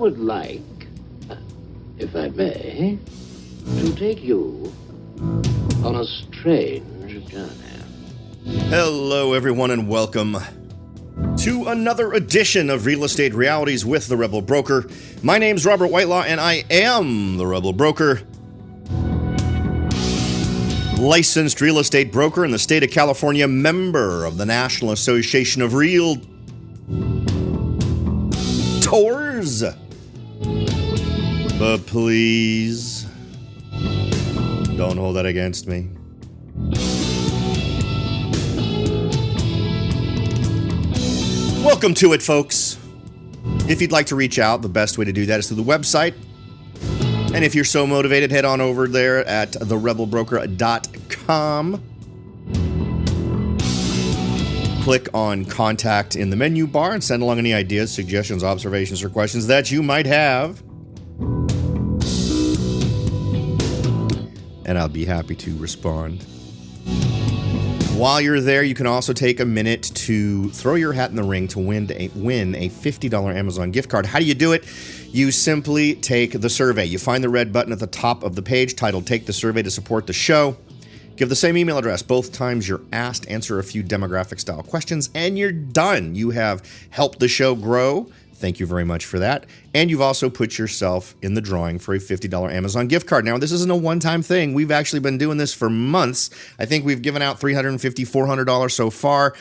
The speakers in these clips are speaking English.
would like, if I may, to take you on a strange journey. Hello, everyone, and welcome to another edition of Real Estate Realities with the Rebel Broker. My name's Robert Whitelaw, and I am the Rebel Broker. Licensed real estate broker in the state of California, member of the National Association of Realtors. But please, don't hold that against me. Welcome to it, folks. If you'd like to reach out, the best way to do that is through the website. And if you're so motivated, head on over there at therebelbroker.com. Click on Contact in the menu bar and send along any ideas, suggestions, observations, or questions that you might have. And I'll be happy to respond. While you're there, you can also take a minute to throw your hat in the ring to win a $50 Amazon gift card. How do you do it? You simply take the survey. You find the red button at the top of the page titled Take the Survey to Support the Show. Give the same email address both times you're asked, answer a few demographic-style questions, and you're done. You have helped the show grow. Thank you very much for that. And you've also put yourself in the drawing for a $50 Amazon gift card. Now, this isn't a one-time thing. We've actually been doing this for months. I think we've given out $350, $400 so far.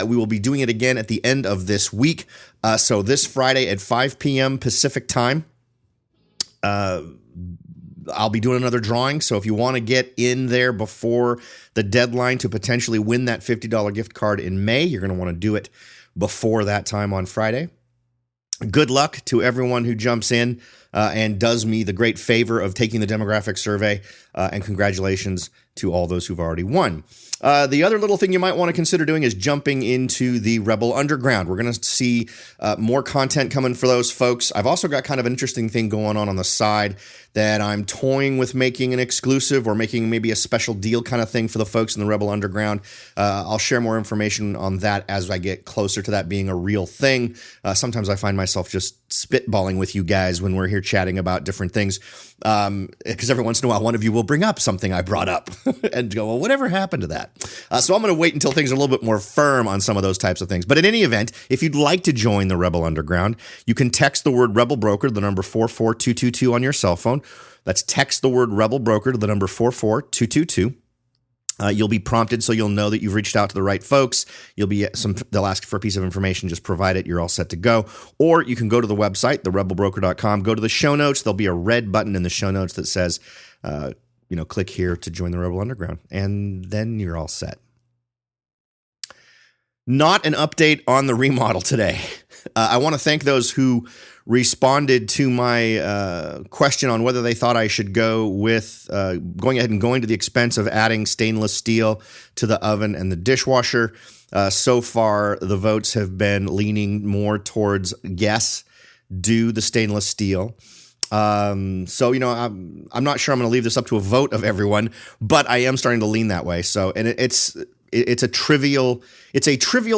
We will be doing it again at the end of this week. So this Friday at 5 p.m. Pacific time, I'll be doing another drawing. So if you want to get in there before the deadline to potentially win that $50 gift card in May, you're going to want to do it before that time on Friday. Good luck to everyone who jumps in and does me the great favor of taking the demographic survey, and congratulations to all those who've already won. The other little thing you might want to consider doing is jumping into the Rebel Underground. We're going to see more content coming for those folks. I've also got kind of an interesting thing going on the side that I'm toying with making an exclusive or making maybe a special deal kind of thing for the folks in the Rebel Underground. I'll share more information on that as I get closer to that being a real thing. Sometimes I find myself just spitballing with you guys when we're here chatting about different things, because every once in a while one of you will bring up something I brought up and go, well, whatever happened to that? So I'm going to wait until things are a little bit more firm on some of those types of things. But in any event, if you'd like to join the Rebel Underground, you can text the word Rebel Broker to the number 44222 on your cell phone. That's text the word Rebel Broker to the number 44222. You'll be prompted, so you'll know that you've reached out to the right folks. They'll ask for a piece of information. Just provide it. You're all set to go. Or you can go to the website, therebelbroker.com. Go to the show notes. There'll be a red button in the show notes that says, click here to join the Rebel Underground, and then you're all set. Not an update on the remodel today. I want to thank those who responded to my question on whether they thought I should go with going ahead and going to the expense of adding stainless steel to the oven and the dishwasher. So far, the votes have been leaning more towards yes, do the stainless steel. I'm not sure I'm going to leave this up to a vote of everyone, but I am starting to lean that way. So, and it's a trivial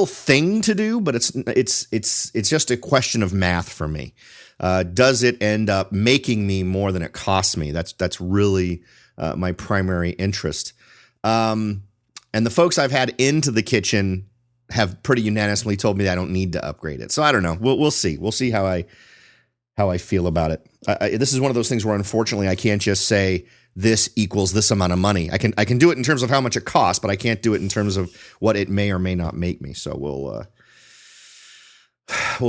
thing to do, but it's just a question of math for me. Does it end up making me more than it costs me? That's really my primary interest. And the folks I've had into the kitchen have pretty unanimously told me that I don't need to upgrade it. So I don't know. We'll see. We'll see how I feel about it. This is one of those things where, unfortunately, I can't just say this equals this amount of money. I can do it in terms of how much it costs, but I can't do it in terms of what it may or may not make me. So we'll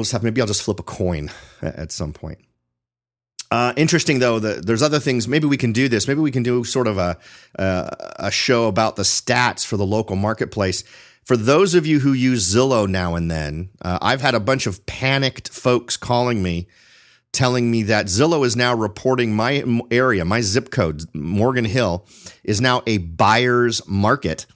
just have, maybe I'll just flip a coin at some point. Interesting though, there's other things. Maybe we can do this. Maybe we can do sort of a show about the stats for the local marketplace. For those of you who use Zillow now and then, I've had a bunch of panicked folks calling me, telling me that Zillow is now reporting my area, my zip code, Morgan Hill, is now a buyer's market.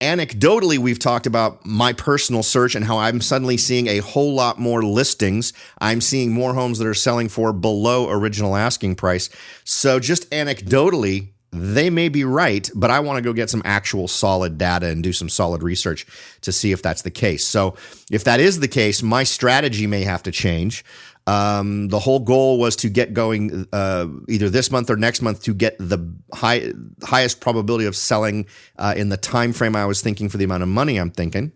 Anecdotally, we've talked about my personal search and how I'm suddenly seeing a whole lot more listings. I'm seeing more homes that are selling for below original asking price. So just anecdotally, they may be right, but I want to go get some actual solid data and do some solid research to see if that's the case. So if that is the case, my strategy may have to change. The whole goal was to get going either this month or next month to get the highest probability of selling in the time frame I was thinking for the amount of money I'm thinking.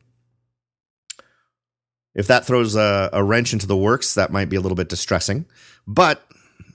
If that throws a wrench into the works, that might be a little bit distressing. But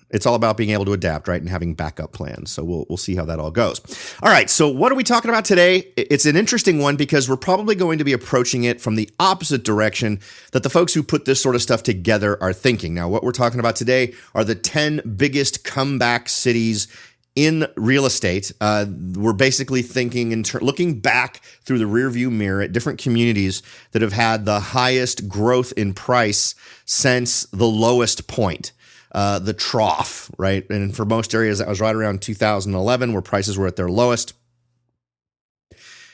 it's all about being able to adapt, right, and having backup plans. So we'll see how that all goes. All right, so what are we talking about today? It's an interesting one because we're probably going to be approaching it from the opposite direction that the folks who put this sort of stuff together are thinking. Now, what we're talking about today are the 10 biggest comeback cities in real estate. We're basically thinking looking back through the rearview mirror at different communities that have had the highest growth in price since the lowest point. The trough, right? And for most areas, that was right around 2011 where prices were at their lowest.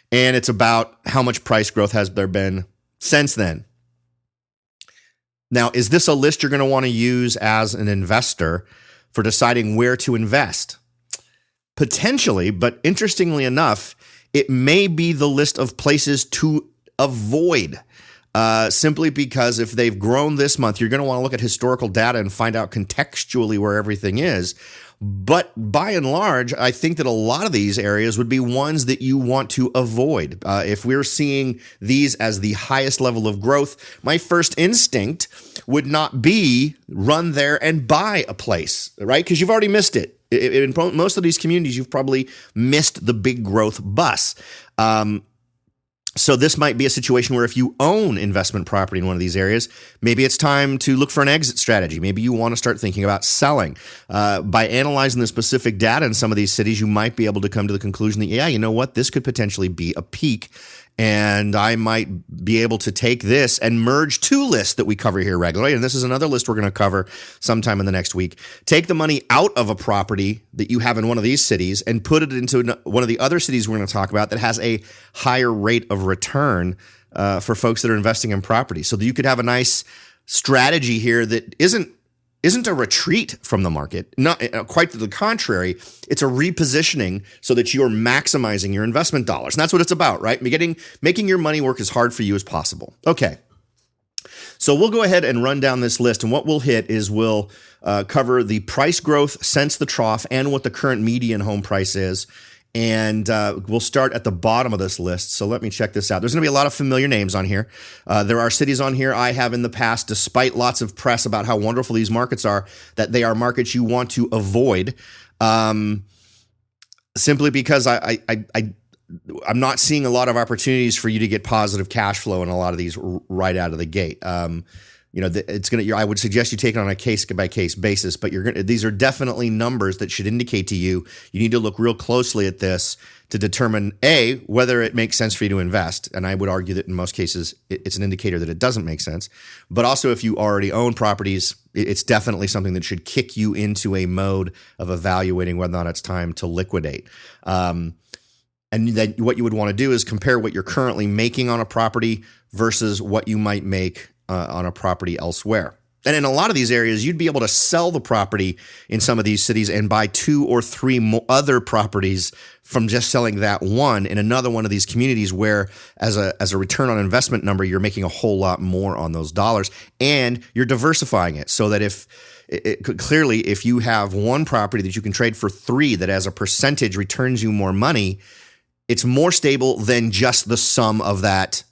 And it's about how much price growth has there been since then. Now, is this a list you're going to want to use as an investor for deciding where to invest? Potentially, but interestingly enough, it may be the list of places to avoid. Simply because if they've grown this month, you're going to want to look at historical data and find out contextually where everything is. But by and large, I think that a lot of these areas would be ones that you want to avoid. If we're seeing these as the highest level of growth, my first instinct would not be run there and buy a place, right? Because you've already missed it. In most of these communities, you've probably missed the big growth bus. So this might be a situation where if you own investment property in one of these areas, maybe it's time to look for an exit strategy. Maybe you want to start thinking about selling. By analyzing the specific data in some of these cities, you might be able to come to the conclusion that, yeah, you know what, this could potentially be a peak. And I might be able to take this and merge two lists that we cover here regularly. And this is another list we're going to cover sometime in the next week. Take the money out of a property that you have in one of these cities and put it into one of the other cities we're going to talk about that has a higher rate of return for folks that are investing in property. So that you could have a nice strategy here that isn't a retreat from the market. Not quite to the contrary. It's a repositioning so that you're maximizing your investment dollars. And that's what it's about, right? Making your money work as hard for you as possible. Okay. So we'll go ahead and run down this list. And what we'll hit is we'll cover the price growth since the trough and what the current median home price is. And we'll start at the bottom of this list. So let me check this out. There's going to be a lot of familiar names on here. There are cities on here I have in the past, despite lots of press about how wonderful these markets are, that they are markets you want to avoid, simply because I'm not seeing a lot of opportunities for you to get positive cash flow in a lot of these right out of the gate. It's going to. I would suggest you take it on a case by case basis, but these are definitely numbers that should indicate to you need to look real closely at this to determine whether it makes sense for you to invest. And I would argue that in most cases it's an indicator that it doesn't make sense. But also, if you already own properties, it's definitely something that should kick you into a mode of evaluating whether or not it's time to liquidate. And then what you would want to do is compare what you're currently making on a property versus what you might make on a property elsewhere. And in a lot of these areas, you'd be able to sell the property in some of these cities and buy 2 or 3 other properties from just selling that one in another one of these communities where as a return on investment number, you're making a whole lot more on those dollars and you're diversifying it so that if you have one property that you can trade for 3 that as a percentage returns you more money, it's more stable than just the sum of that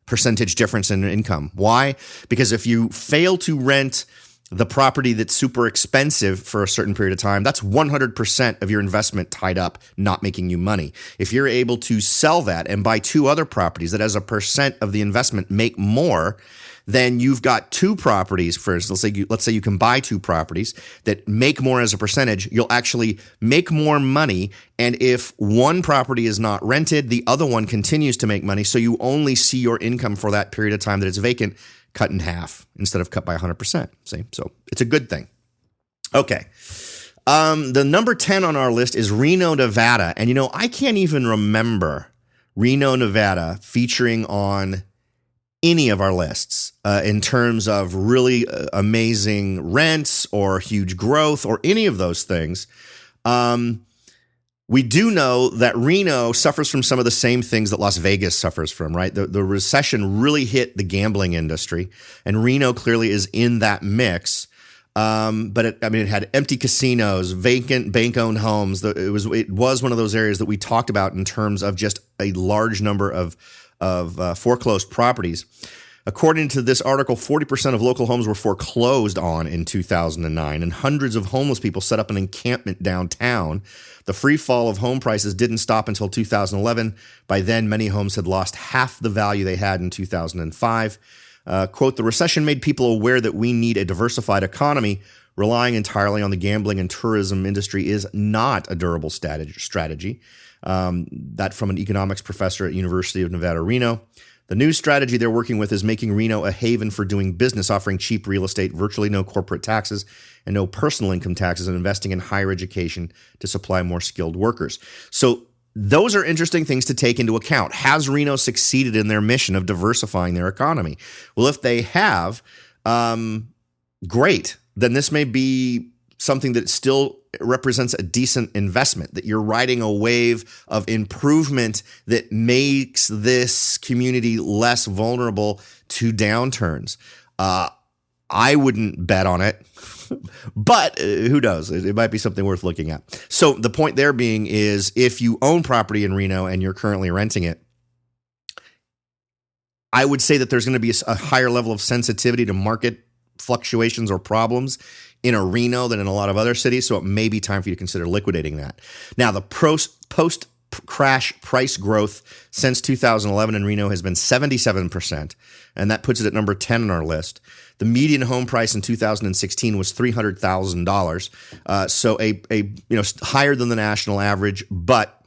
percentage difference in income. Why? Because if you fail to rent the property that's super expensive for a certain period of time, that's 100% of your investment tied up, not making you money. If you're able to sell that and buy 2 other properties that as a percent of the investment make more, then you've got 2 properties. First, let's say you can buy 2 properties that make more as a percentage. You'll actually make more money. And if one property is not rented, the other one continues to make money. So you only see your income for that period of time that it's vacant cut in half instead of cut by 100%. See, so it's a good thing. Okay. The number 10 on our list is Reno, Nevada. And I can't even remember Reno, Nevada featuring on any of our lists in terms of really amazing rents or huge growth or any of those things. We do know that Reno suffers from some of the same things that Las Vegas suffers from, right? The recession really hit the gambling industry, and Reno clearly is in that mix. But it had empty casinos, vacant bank-owned homes. It was one of those areas that we talked about in terms of just a large number of foreclosed properties. According to this article, 40% of local homes were foreclosed on in 2009, and hundreds of homeless people set up an encampment downtown. The free fall of home prices didn't stop until 2011. By then, many homes had lost half the value they had in 2005. Quote, the recession made people aware that we need a diversified economy. Relying entirely on the gambling and tourism industry is not a durable strategy. That from an economics professor at University of Nevada, Reno. The new strategy they're working with is making Reno a haven for doing business, offering cheap real estate, virtually no corporate taxes, and no personal income taxes, and investing in higher education to supply more skilled workers. So those are interesting things to take into account. Has Reno succeeded in their mission of diversifying their economy? Well, if they have, great. Then this may be something that still represents a decent investment, that you're riding a wave of improvement that makes this community less vulnerable to downturns. I wouldn't bet on it, but who knows? It might be something worth looking at. So the point there being is, if you own property in Reno and you're currently renting it, I would say that there's going to be a higher level of sensitivity to market fluctuations or problems in a Reno than in a lot of other cities. So it may be time for you to consider liquidating that. Now, the post-crash price growth since 2011 in Reno has been 77%, and that puts it at number 10 on our list. The median home price in 2016 was $300,000, so a higher than the national average, but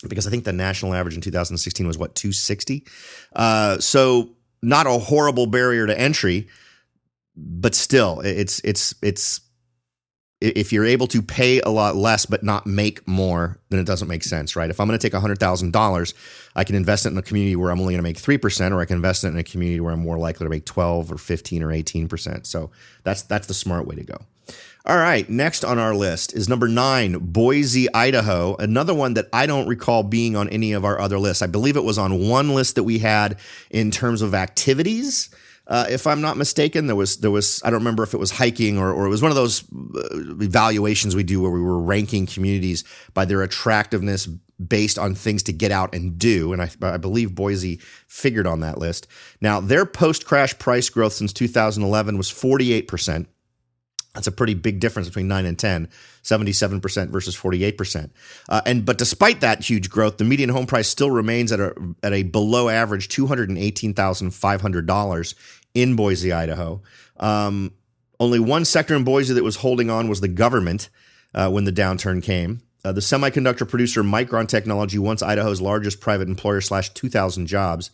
because I think the national average in 2016 was $260. So not a horrible barrier to entry, but still, it's if you're able to pay a lot less but not make more, then it doesn't make sense, right? If I'm going to take $100,000, I can invest it in a community where I'm only going to make 3%, or I can invest it in a community where I'm more likely to make 12 or 15 or 18%. So that's the smart way to go. All right, next on our list is number 9, Boise, Idaho. Another one that I don't recall being on any of our other lists. I believe it was on one list that we had in terms of activities. If I'm not mistaken, there was I don't remember if it was hiking or it was one of those evaluations we do where we were ranking communities by their attractiveness based on things to get out and do. And I believe Boise figured on that list. Now, their post-crash price growth since 2011 was 48%. That's a pretty big difference between 9 and 10, 77% versus 48%. But despite that huge growth, the median home price still remains at a below average $218,500 in Boise, Idaho. Only one sector in Boise that was holding on was the government when the downturn came. The semiconductor producer Micron Technology, once Idaho's largest private employer, slashed 2,000 jobs.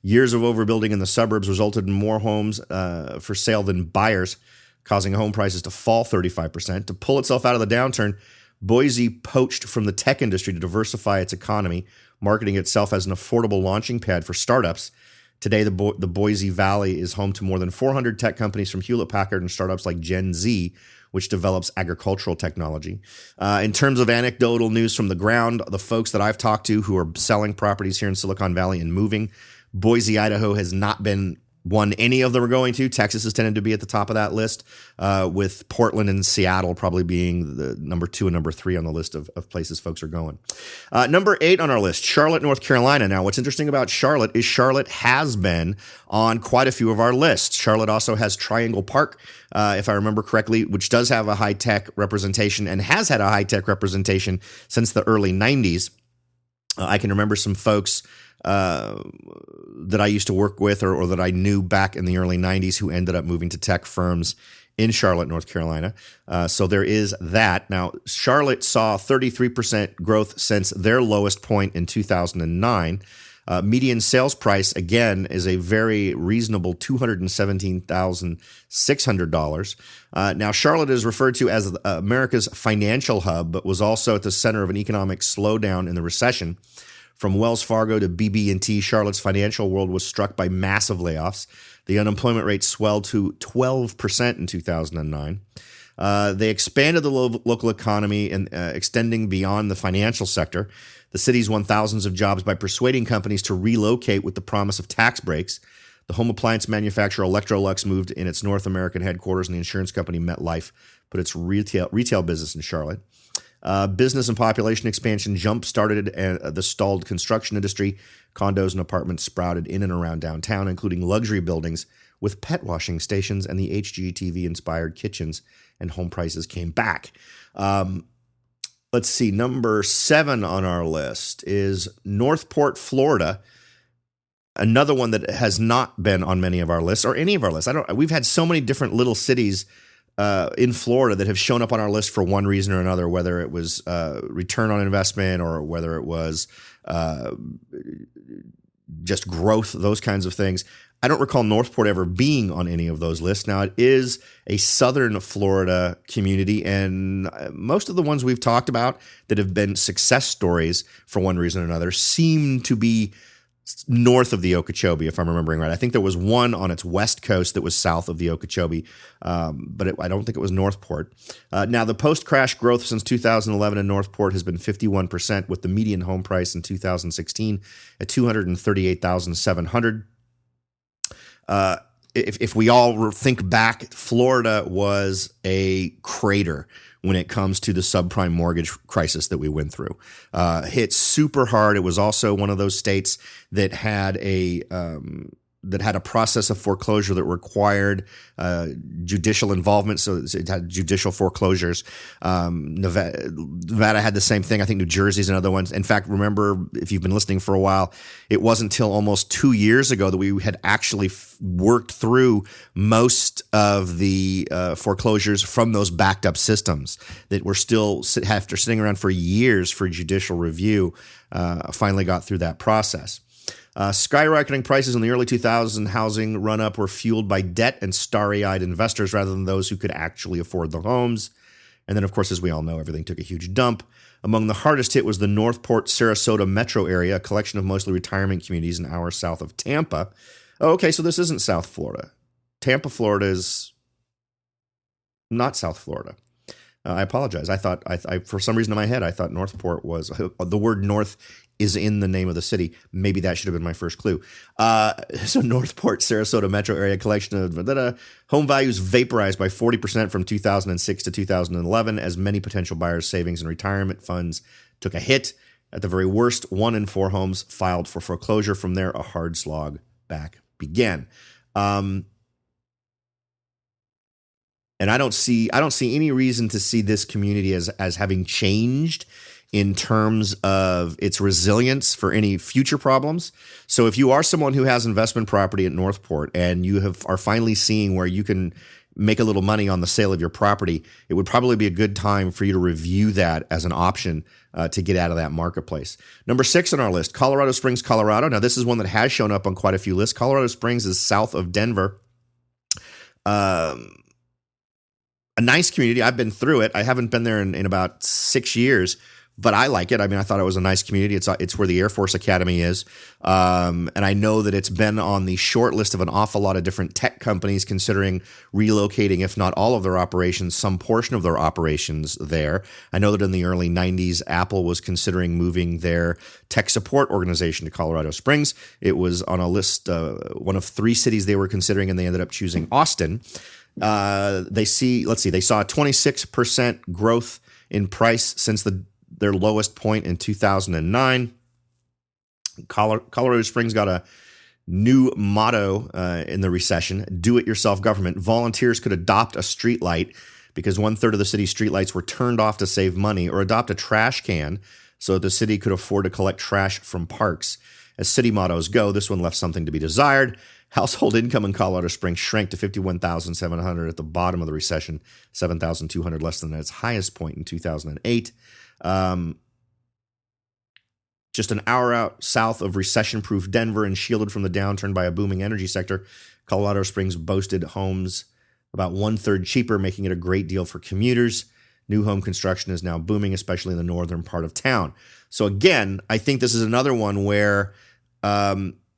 Years of overbuilding in the suburbs resulted in more homes for sale than buyers, causing home prices to fall 35%. To pull itself out of the downturn, Boise poached from the tech industry to diversify its economy, marketing itself as an affordable launching pad for startups. Today, the Boise Valley is home to more than 400 tech companies, from Hewlett-Packard and startups like Gen Z, which develops agricultural technology. In terms of anecdotal news from the ground, the folks that I've talked to who are selling properties here in Silicon Valley and moving, Boise, Idaho has not been one any of them are going to. Texas has tended to be at the top of that list, with Portland and Seattle probably being the number 2 and number 3 on the list of places folks are going. Number 8 on our list, Charlotte, North Carolina. Now, what's interesting about Charlotte is Charlotte has been on quite a few of our lists. Charlotte also has Triangle Park, if I remember correctly, which does have a high-tech representation and has had a high-tech representation since the early 90s. I can remember some folks that I used to work with or that I knew back in the early 90s who ended up moving to tech firms in Charlotte, North Carolina. So there is that. Now, Charlotte saw 33% growth since their lowest point in 2009. Median sales price, again, is a very reasonable $217,600. Now, Charlotte is referred to as America's financial hub, but was also at the center of an economic slowdown in the recession. From Wells Fargo to BB&T, Charlotte's financial world was struck by massive layoffs. The unemployment rate swelled to 12% in 2009. They expanded the local economy and extending beyond the financial sector. The city's won thousands of jobs by persuading companies to relocate with the promise of tax breaks. The home appliance manufacturer Electrolux moved in its North American headquarters, and the insurance company MetLife put its retail business in Charlotte. Business and population expansion jump-started the stalled construction industry. Condos and apartments sprouted in and around downtown, including luxury buildings with pet washing stations and the HGTV-inspired kitchens, and home prices came back. Let's see. Number 7 on our list is Northport, Florida. Another one that has not been on many of our lists or any of our lists. We've had so many different little cities in Florida that have shown up on our list for one reason or another, whether it was return on investment or whether it was just growth, those kinds of things. I don't recall Northport ever being on any of those lists. Now, it is a southern Florida community, and most of the ones we've talked about that have been success stories for one reason or another seem to be north of the Okeechobee, if I'm remembering right. I think there was one on its west coast that was south of the Okeechobee, but I don't think it was Northport. Now, the post-crash growth since 2011 in Northport has been 51%, with the median home price in 2016 at $238,700. If we all think back, Florida was a crater when it comes to the subprime mortgage crisis that we went through. Hit super hard. It was also one of those states that had a process of foreclosure that required judicial involvement. So it had judicial foreclosures. Nevada had the same thing. I think New Jersey's another one. In fact, remember, if you've been listening for a while, it wasn't until almost 2 years ago that we had actually worked through most of the foreclosures from those backed up systems that were still, after sitting around for years for judicial review, finally got through that process. Skyrocketing prices in the early 2000s housing run-up were fueled by debt and starry-eyed investors rather than those who could actually afford the homes. And then, of course, as we all know, everything took a huge dump. Among the hardest hit was the Northport, Sarasota metro area, a collection of mostly retirement communities an hour south of Tampa. Oh, okay, so this isn't South Florida. Tampa, Florida is not South Florida. I apologize. I thought, for some reason in my head, I thought Northport was, the word north is in the name of the city. Maybe that should have been my first clue. So Northport, Sarasota metro area, collection of home values vaporized by 40% from 2006 to 2011 as many potential buyers' savings and retirement funds took a hit. At the very worst, 1 in 4 homes filed for foreclosure. From there, a hard slog back began. And I don't see any reason to see this community as having changed in terms of its resilience for any future problems. So if you are someone who has investment property at Northport and you are finally seeing where you can make a little money on the sale of your property, it would probably be a good time for you to review that as an option to get out of that marketplace. Number 6 on our list, Colorado Springs, Colorado. Now, this is one that has shown up on quite a few lists. Colorado Springs is south of Denver. A nice community. I've been through it. I haven't been there in about 6 years, but I like it. I mean, I thought it was a nice community. It's where the Air Force Academy is. And I know that it's been on the short list of an awful lot of different tech companies considering relocating, if not all of their operations, some portion of their operations there. I know that in the early 90s, Apple was considering moving their tech support organization to Colorado Springs. It was on a list, one of 3 cities they were considering, and they ended up choosing Austin. They saw a 26% growth in price since their lowest point in 2009. Colorado Springs got a new motto in the recession: do-it-yourself government. Volunteers could adopt a street light because 1/3 of the city's streetlights were turned off to save money, or adopt a trash can so that the city could afford to collect trash from parks. As city mottos go, this one left something to be desired. Household income in Colorado Springs shrank to $51,700 at the bottom of the recession, $7,200 less than its highest point in 2008. Just an hour out south of recession-proof Denver and shielded from the downturn by a booming energy sector, Colorado Springs boasted homes about 1/3 cheaper, making it a great deal for commuters. New home construction is now booming, especially in the northern part of town. So again, I think this is another one where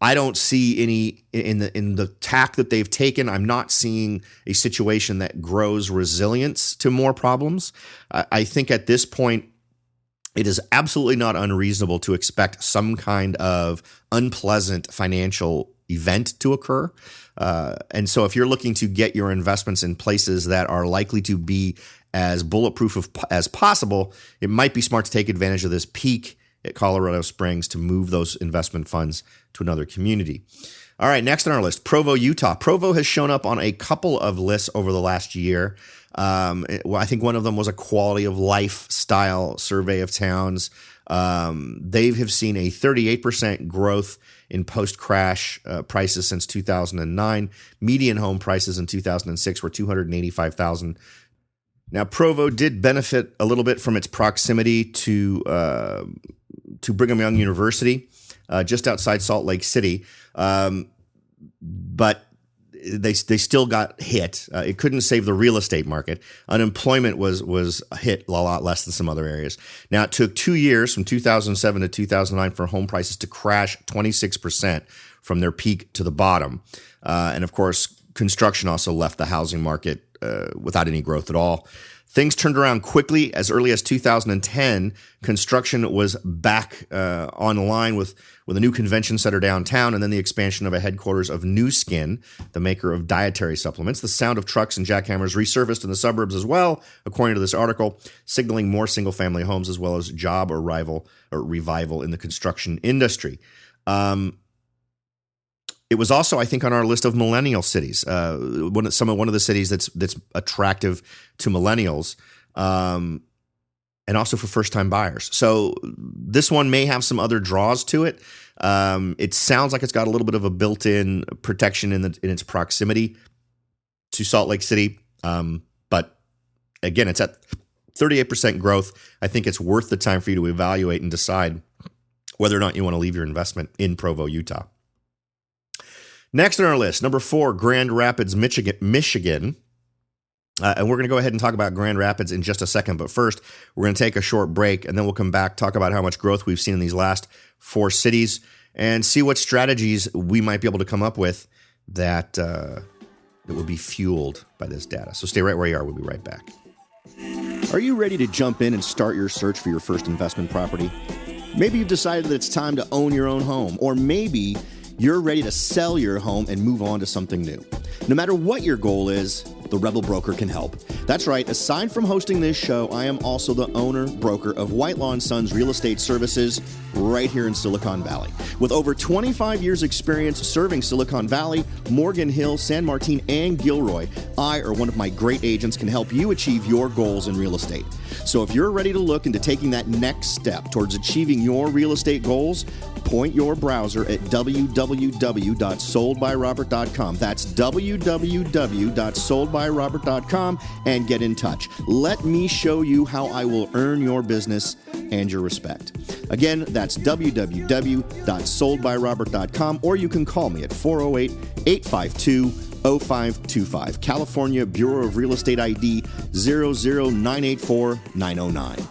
I don't see any in the tack that they've taken. I'm not seeing a situation that grows resilience to more problems. I think at this point, it is absolutely not unreasonable to expect some kind of unpleasant financial event to occur. And so if you're looking to get your investments in places that are likely to be as bulletproof as possible, it might be smart to take advantage of this peak at Colorado Springs to move those investment funds to another community. All right, next on our list, Provo, Utah. Provo has shown up on a couple of lists over the last year. I think one of them was a quality of life style survey of towns. They have seen a 38% growth in post-crash prices since 2009. Median home prices in 2006 were $285,000. Now, Provo did benefit a little bit from its proximity to Brigham Young University, just outside Salt Lake City, but they still got hit. It couldn't save the real estate market. Unemployment was hit a lot less than some other areas. Now, it took 2 years, from 2007 to 2009, for home prices to crash 26% from their peak to the bottom. And of course, construction also left the housing market without any growth at all. Things turned around quickly. As early as 2010, construction was back online with a new convention center downtown, and then the expansion of a headquarters of New Skin, the maker of dietary supplements. The sound of trucks and jackhammers resurfaced in the suburbs as well, according to this article, signaling more single-family homes as well as job revival in the construction industry. It was also, I think, on our list of millennial cities. One of the cities that's attractive to millennials, and also for first-time buyers. So this one may have some other draws to it. It sounds like it's got a little bit of a built-in protection in its proximity to Salt Lake City. But again, it's at 38% growth. I think it's worth the time for you to evaluate and decide whether or not you want to leave your investment in Provo, Utah. Next on our list, number 4, Grand Rapids, Michigan. And we're going to go ahead and talk about Grand Rapids in just a second. But first, we're going to take a short break, and then we'll come back, talk about how much growth we've seen in these last 4 cities, and see what strategies we might be able to come up with that will be fueled by this data. So stay right where you are. We'll be right back. Are you ready to jump in and start your search for your first investment property? Maybe you've decided that it's time to own your own home, or maybe you're ready to sell your home and move on to something new. No matter what your goal is, the Rebel Broker can help. That's right. Aside from hosting this show, I am also the owner broker of Whitelaw & Sons Real Estate Services right here in Silicon Valley. With over 25 years experience serving Silicon Valley, Morgan Hill, San Martin, and Gilroy, I or one of my great agents can help you achieve your goals in real estate. So if you're ready to look into taking that next step towards achieving your real estate goals, point your browser at www.soldbyrobert.com. That's www.soldbyrobert.com and get in touch. Let me show you how I will earn your business and your respect. Again, that's www.soldbyrobert.com, or you can call me at 408-852-0525. California Bureau of Real Estate ID 00984-909.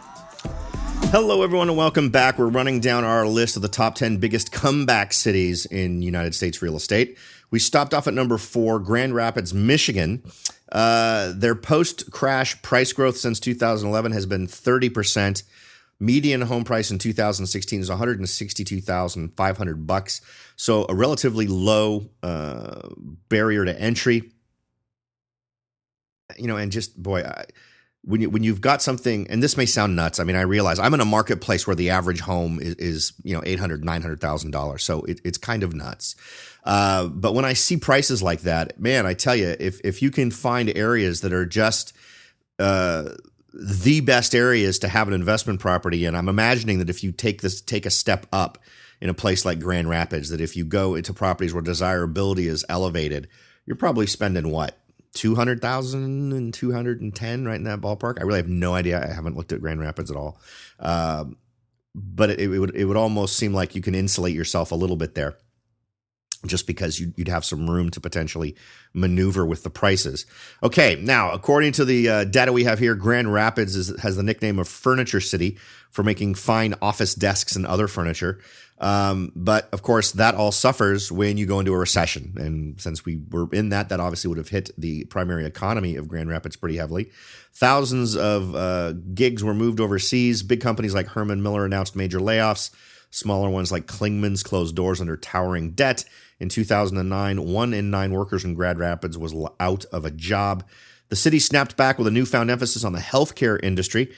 Hello, everyone, and welcome back. We're running down our list of the top 10 biggest comeback cities in United States real estate. We stopped off at number 4, Grand Rapids, Michigan. Their post-crash price growth since 2011 has been 30%. Median home price in 2016 is $162,500. So a relatively low barrier to entry. You know, and just, boy, when you've got something, and this may sound nuts. I mean, I realize I'm in a marketplace where the average home is $800,000, $900,000. So it's kind of nuts. But when I see prices like that, man, I tell you, if you can find areas that are just the best areas to have an investment property, and I'm imagining that if you take a step up in a place like Grand Rapids, that if you go into properties where desirability is elevated, you're probably spending what? $200,000 and $210 right in that ballpark. I really have no idea. I haven't looked at Grand Rapids at all. But it would almost seem like you can insulate yourself a little bit there, just because you'd have some room to potentially maneuver with the prices. Okay, now, according to the data we have here, Grand Rapids has the nickname of Furniture City for making fine office desks and other furniture. But, of course, that all suffers when you go into a recession. And since we were in that obviously would have hit the primary economy of Grand Rapids pretty heavily. Thousands of gigs were moved overseas. Big companies like Herman Miller announced major layoffs. Smaller ones like Klingman's closed doors under towering debt. In 2009, 1 in 9 workers in Grand Rapids was out of a job. The city snapped back with a newfound emphasis on the healthcare industry,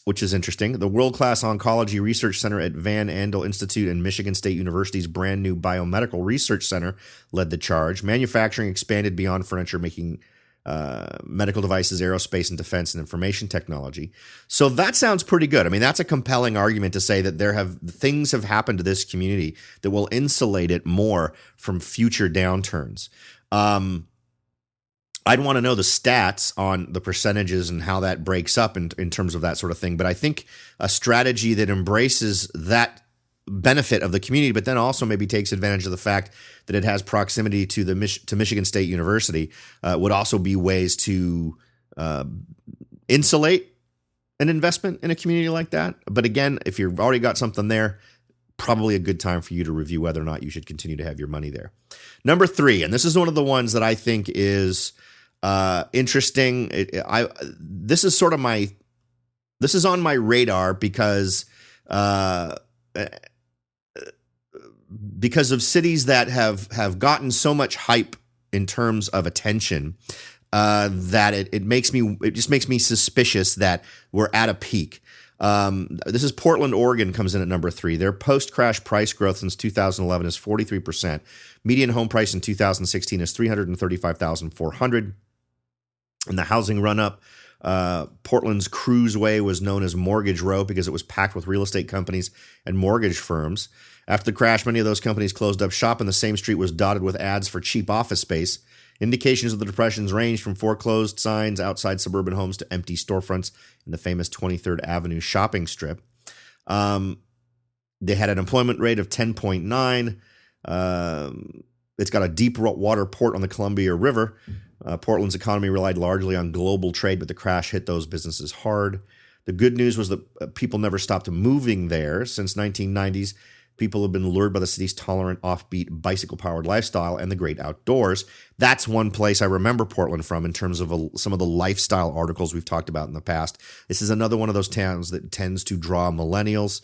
which is interesting. The world-class oncology research center at Van Andel Institute and Michigan State University's brand new biomedical research center led the charge. Manufacturing expanded beyond furniture, making medical devices, aerospace and defense, and information technology. So that sounds pretty good. I mean, that's a compelling argument to say that things have happened to this community that will insulate it more from future downturns. I'd want to know the stats on the percentages and how that breaks up in terms of that sort of thing. But I think a strategy that embraces that benefit of the community, but then also maybe takes advantage of the fact that it has proximity to Michigan State University, would also be ways to insulate an investment in a community like that. But again, if you've already got something there, probably a good time for you to review whether or not you should continue to have your money there. Number 3, and this is one of the ones that I think is interesting. This is on my radar because of cities that have gotten so much hype in terms of attention that it just makes me suspicious that we're at a peak. This is Portland, Oregon comes in at number 3. Their post-crash price growth since 2011 is 43%. Median home price in 2016 is $335,400. In the housing run-up, Portland's Cruiseway was known as Mortgage Row because it was packed with real estate companies and mortgage firms. After the crash, many of those companies closed up shop, and the same street was dotted with ads for cheap office space. Indications of the depressions ranged from foreclosed signs outside suburban homes to empty storefronts in the famous 23rd Avenue shopping strip. They had an employment rate of 10.9. It's got a deep water port on the Columbia River. Portland's economy relied largely on global trade, but the crash hit those businesses hard. The good news was that people never stopped moving there. Since 1990s, people have been lured by the city's tolerant, offbeat, bicycle-powered lifestyle and the great outdoors. That's one place I remember Portland from in terms of some of the lifestyle articles we've talked about in the past. This is another one of those towns that tends to draw millennials.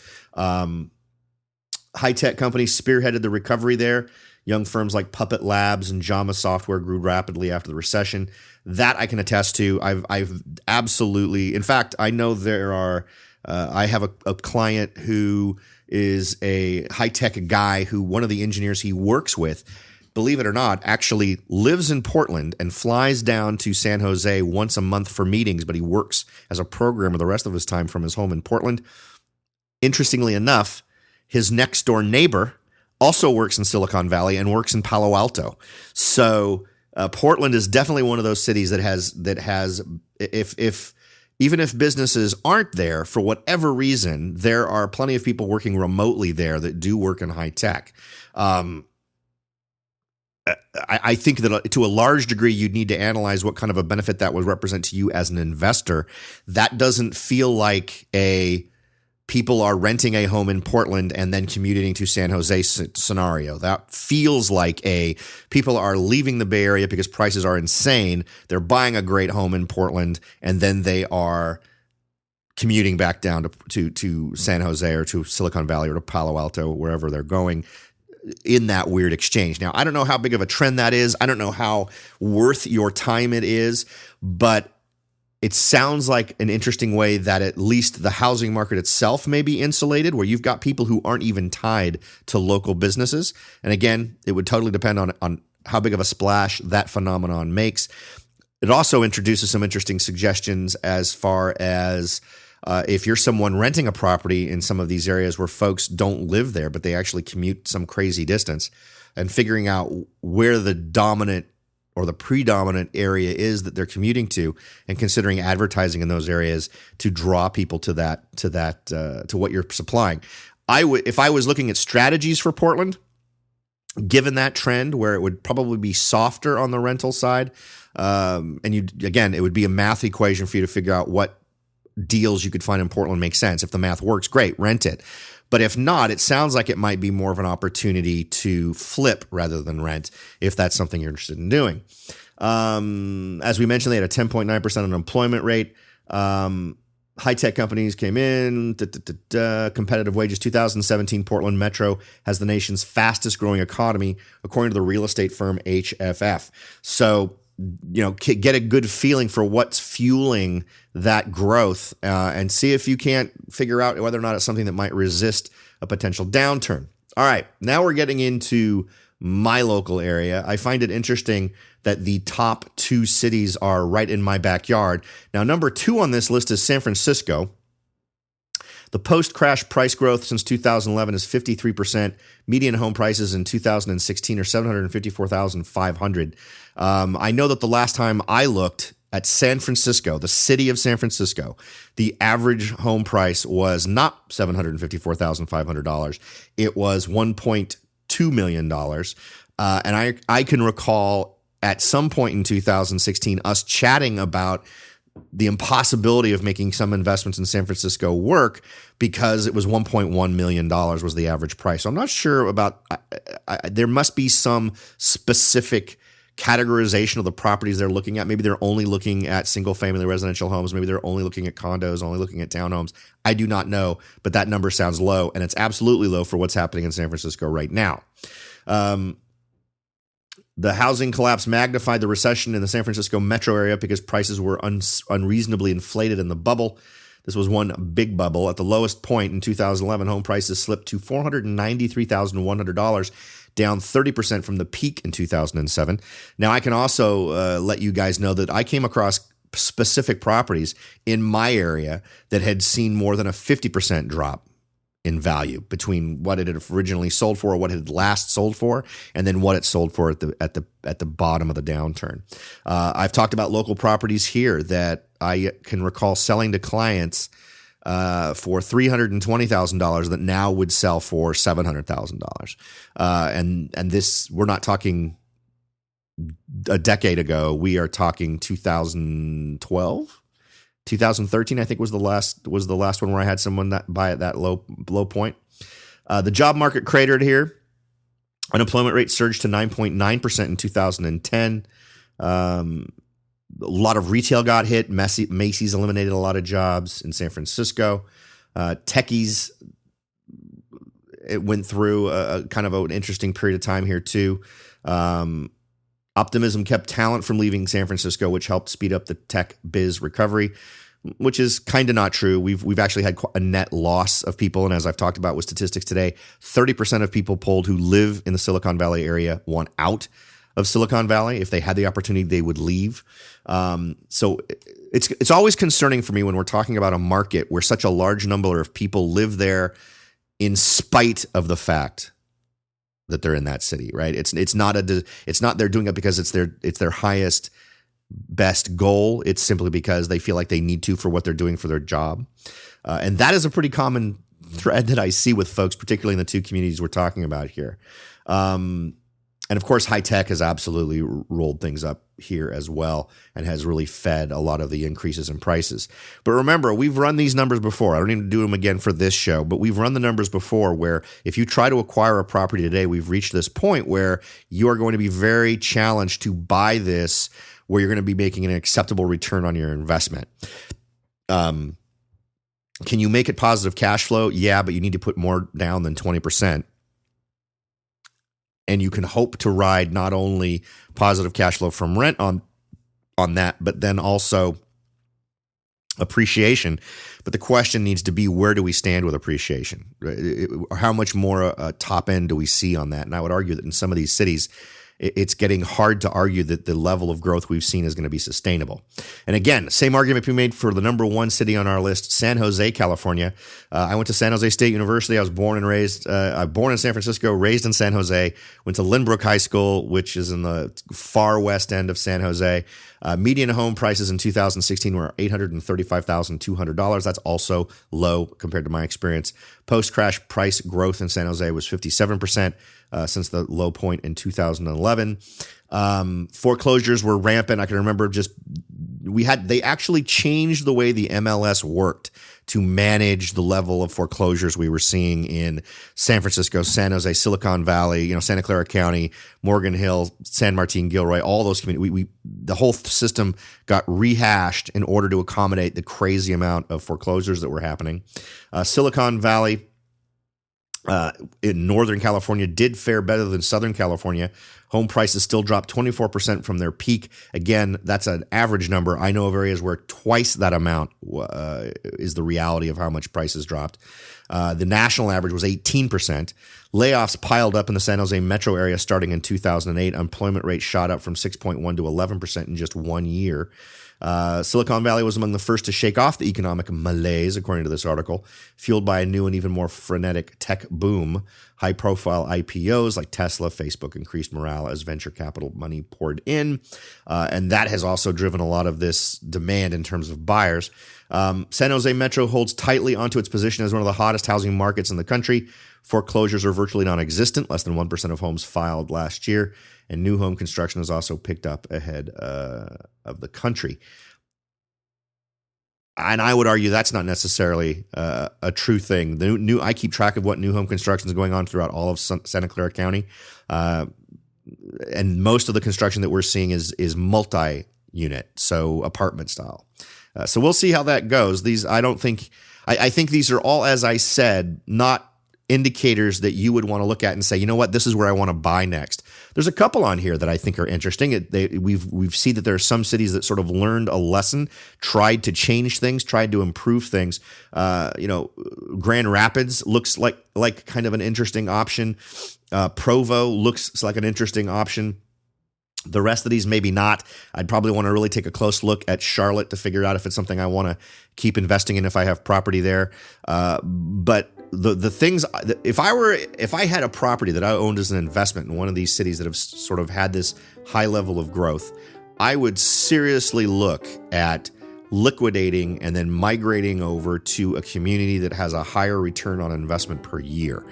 High-tech companies spearheaded the recovery there. Young firms like Puppet Labs and Jama Software grew rapidly after the recession. That I can attest to. I've absolutely, in fact, I know there are, I have a client who is a high-tech guy who one of the engineers he works with, believe it or not, actually lives in Portland and flies down to San Jose once a month for meetings, but he works as a programmer the rest of his time from his home in Portland. Interestingly enough, his next door neighbor also works in Silicon Valley and works in Palo Alto. So Portland is definitely one of those cities that has if even if businesses aren't there for whatever reason, there are plenty of people working remotely there that do work in high tech. I think that to a large degree, you'd need to analyze what kind of a benefit that would represent to you as an investor. That doesn't feel like people are renting a home in Portland and then commuting to San Jose scenario. That feels like people are leaving the Bay Area because prices are insane. They're buying a great home in Portland and then they are commuting back down to San Jose or to Silicon Valley or to Palo Alto, wherever they're going, in that weird exchange. Now, I don't know how big of a trend that is. I don't know how worth your time it is, but it sounds like an interesting way that at least the housing market itself may be insulated, where you've got people who aren't even tied to local businesses. And again, it would totally depend on how big of a splash that phenomenon makes. It also introduces some interesting suggestions as far as if you're someone renting a property in some of these areas where folks don't live there, but they actually commute some crazy distance, and figuring out where the dominant or the predominant area is that they're commuting to, and considering advertising in those areas to draw people to what you're supplying. If I was looking at strategies for Portland, given that trend where it would probably be softer on the rental side, and it would be a math equation for you to figure out what deals you could find in Portland make sense. If the math works, great, rent it. But if not, it sounds like it might be more of an opportunity to flip rather than rent, if that's something you're interested in doing. As we mentioned, they had a 10.9% unemployment rate. High-tech companies came in, competitive wages. 2017 Portland Metro has the nation's fastest growing economy, according to the real estate firm HFF. So, get a good feeling for what's fueling that growth and see if you can't figure out whether or not it's something that might resist a potential downturn. All right, now we're getting into my local area. I find it interesting that the top 2 cities are right in my backyard. Now, number 2 on this list is San Francisco. The post-crash price growth since 2011 is 53%. Median home prices in 2016 are $754,500. I know that the last time I looked at San Francisco, the city of San Francisco, the average home price was not $754,500. It was $1.2 million. And I can recall at some point in 2016 us chatting about the impossibility of making some investments in San Francisco work because it was $1.1 million was the average price. So I'm not sure about there must be some specific categorization of the properties they're looking at. Maybe they're only looking at single-family residential homes. Maybe they're only looking at condos, only looking at townhomes. I do not know, but that number sounds low, and it's absolutely low for what's happening in San Francisco right now. The housing collapse magnified the recession in the San Francisco metro area because prices were unreasonably inflated in the bubble. This was one big bubble. At the lowest point in 2011, home prices slipped to $493,100, down 30% from the peak in 2007. Now, I can also let you guys know that I came across specific properties in my area that had seen more than a 50% drop in value between what it had originally sold for, or what it had last sold for, and then what it sold for at the bottom of the downturn. I've talked about local properties here that I can recall selling to clients for $320,000 that now would sell for $700,000. And this, we're not talking a decade ago. We are talking 2012. 2013, I think, was the last one where I had someone that buy at that low point. The job market cratered here. Unemployment rate surged to 9.9% in 2010. A lot of retail got hit. Macy's eliminated a lot of jobs in San Francisco. Techies, it went through a kind of an interesting period of time here too. Optimism kept talent from leaving San Francisco, which helped speed up the tech biz recovery, which is kind of not true. We've actually had a net loss of people, and as I've talked about with statistics today, 30% of people polled who live in the Silicon Valley area want out of Silicon Valley. If they had the opportunity, they would leave. So it's always concerning for me when we're talking about a market where such a large number of people live there in spite of the fact that they're in that city, right? It's not they're doing it because it's their highest best goal. It's simply because they feel like they need to for what they're doing for their job. And that is a pretty common thread that I see with folks, particularly in the 2 communities we're talking about here. And of course, high tech has absolutely rolled things up here as well and has really fed a lot of the increases in prices. But remember, we've run these numbers before. I don't need to do them again for this show, but we've run the numbers before where if you try to acquire a property today, we've reached this point where you are going to be very challenged to buy this where you're going to be making an acceptable return on your investment. Can you make it positive cash flow? Yeah, but you need to put more down than 20%. And you can hope to ride not only positive cash flow from rent on that, but then also appreciation. But the question needs to be, where do we stand with appreciation? How much more top end do we see on that? And I would argue that in some of these cities, it's getting hard to argue that the level of growth we've seen is going to be sustainable. And again, same argument we made for the number 1 city on our list, San Jose, California. I went to San Jose State University. I was born and raised. Born in San Francisco, raised in San Jose. Went to Lynbrook High School, which is in the far west end of San Jose. Median home prices in 2016 were $835,200. That's also low compared to my experience. Post-crash price growth in San Jose was 57%. Since the low point in 2011. Foreclosures were rampant. I can remember they actually changed the way the MLS worked to manage the level of foreclosures we were seeing in San Francisco, San Jose, Silicon Valley, Santa Clara County, Morgan Hill, San Martin, Gilroy, all those communities. The whole system got rehashed in order to accommodate the crazy amount of foreclosures that were happening. Silicon Valley in Northern California did fare better than Southern California. Home prices still dropped 24% from their peak. Again, that's an average number. I know of areas where twice that amount is the reality of how much prices dropped. The national average was 18%. Layoffs piled up in the San Jose metro area starting in 2008. Employment rate shot up from 6.1 to 11% in just 1 year. Silicon Valley was among the first to shake off the economic malaise, according to this article, fueled by a new and even more frenetic tech boom. High-profile IPOs like Tesla, Facebook increased morale as venture capital money poured in, and that has also driven a lot of this demand in terms of buyers. San Jose Metro holds tightly onto its position as one of the hottest housing markets in the country. Foreclosures are virtually non-existent, less than 1% of homes filed last year, and new home construction has also picked up ahead of the country. And I would argue that's not necessarily a true thing. I keep track of what new home construction is going on throughout all of Santa Clara County, and most of the construction that we're seeing is multi-unit, so apartment style. So we'll see how that goes. I think these are all, as I said, not indicators that you would want to look at and say, you know what, this is where I want to buy next. There's a couple on here that I think are interesting. We've seen that there are some cities that sort of learned a lesson, tried to change things, tried to improve things. Grand Rapids looks like kind of an interesting option. Provo looks like an interesting option. The rest of these, maybe not. I'd probably want to really take a close look at Charlotte to figure out if it's something I want to keep investing in if I have property there. But the things, if I had a property that I owned as an investment in one of these cities that have sort of had this high level of growth, I would seriously look at liquidating and then migrating over to a community that has a higher return on investment per year.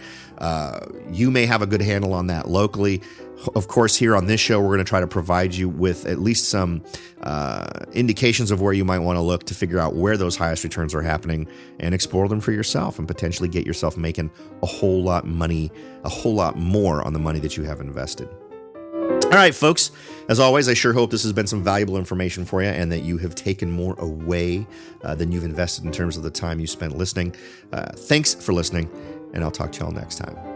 You may have a good handle on that locally. Of course, here on this show, we're going to try to provide you with at least some indications of where you might want to look to figure out where those highest returns are happening and explore them for yourself and potentially get yourself making a whole lot more on the money that you have invested. All right, folks, as always, I sure hope this has been some valuable information for you and that you have taken more away than you've invested in terms of the time you spent listening. Thanks for listening, and I'll talk to you all next time.